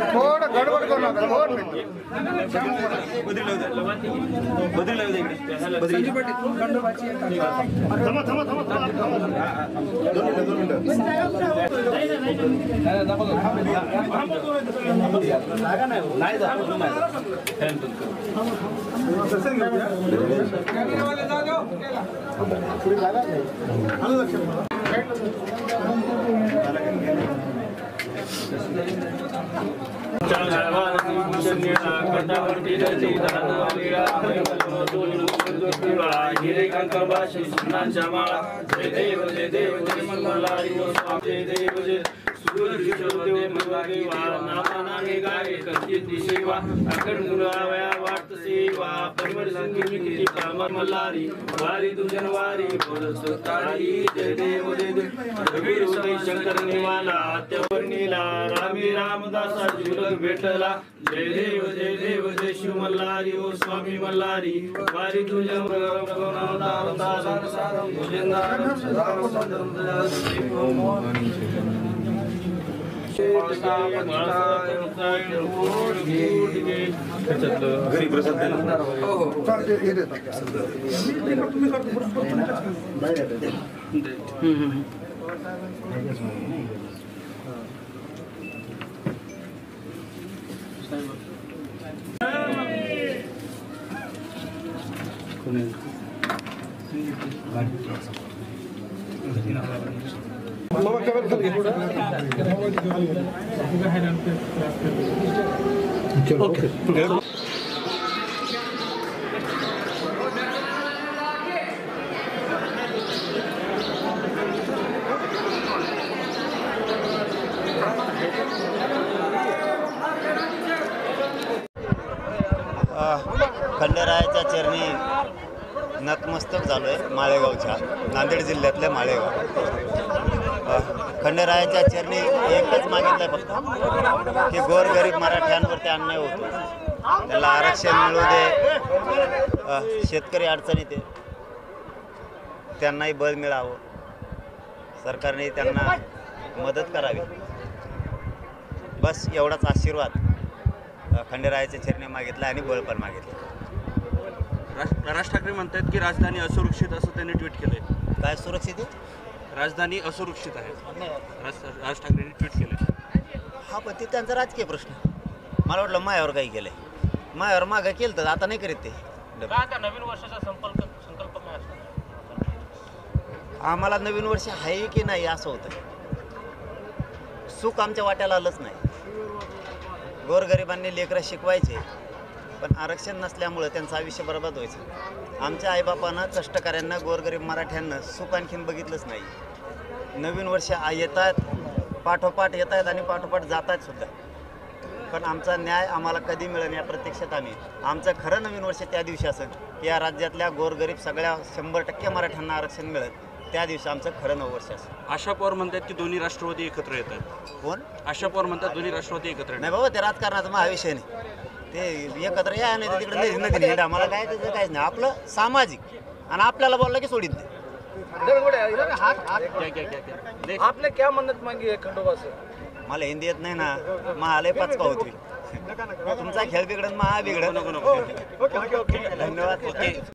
थोडं गडबड करू नका शंकर निवाला त्यावर्णीला रामी रामदासा जुलग भेटला जय देव जय शिव मल्हारी ओ स्वामी मल्हारी वारी तुझ्या घरी प्रसाद खंडेरायाच्या चरणी नतमस्तक झालोय माळेगावच्या नांदेड जिल्ह्यातल्या माळेगाव। खंडेरायाच्या चरणी एकच मागितलंय फक्त की गोरगरीब मराठ्यांवरती अन्याय होतो, त्याला आरक्षण मिळू दे, शेतकरी अडचणीत आहे त्यांनाही बळ मिळावं, सरकारने त्यांना मदत करावी, बस एवढाच आशीर्वाद खंडेरायाच्या चरणी मागितला आणि बळ पण मागितलं। राज ठाकरे म्हणतात की राजधानी असुरक्षित असं त्यांनी ट्विट केलंय। काय सुरक्षित आहे? राजधानी असुरक्षित आहे राज ठाकरेंनी ट्विट केलंय। हा पण ते त्यांचा राजकीय प्रश्न, मला वाटलं मायावर काही केलंय, मायावर मागं केलं तर आता नाही करीत ते। नवीन वर्षाचा संकल्प काय असतो? आम्हाला नवीन वर्ष आहे की नाही असं होतं, सुख आमच्या वाट्याला आलंच नाही। गोरगरिबांनी लेकरं शिकवायचे पण आरक्षण नसल्यामुळे त्यांचं आयुष्य बरबाद व्हायचं। आमच्या आईबापांना कष्टकऱ्यांना गोरगरीब मराठ्यांना सुख आणखीन बघितलंच नाही। नवीन वर्ष येतात, पाठोपाठ येत आहेत आणि पाठोपाठ जात आहेत सुद्धा, पण आमचा न्याय आम्हाला कधी मिळेल या प्रतीक्षेत आम्ही। आमचं खरं नवीन वर्ष त्या दिवशी असेल की या राज्यातल्या गोरगरीब सगळ्या 100% मराठ्यांना आरक्षण मिळेल, त्या दिवशी आमचं खरं नवं वर्ष असेल। आशा पवार म्हणतात की दोन्ही राष्ट्रवादी एकत्र येत आहेत। कोण? आशा पवार म्हणतात दोन्ही राष्ट्रवादी एकत्र नाही बाबा, ते राजकारणाचा महाविषय नाही, ते एकत्र या नाही तर तिकडे नदी नाही, आम्हाला काय त्याचं काहीच नाही, आपलं सामाजिक आणि आपल्याला बोललं की सोडित नाही। आपने क्या मन्नत मांगी है खंडोबा से? मला हिंदी येत नाही ना, महालय पाचपा होती, तुमचा खेळ बिघडत महा बिघडत। धन्यवाद।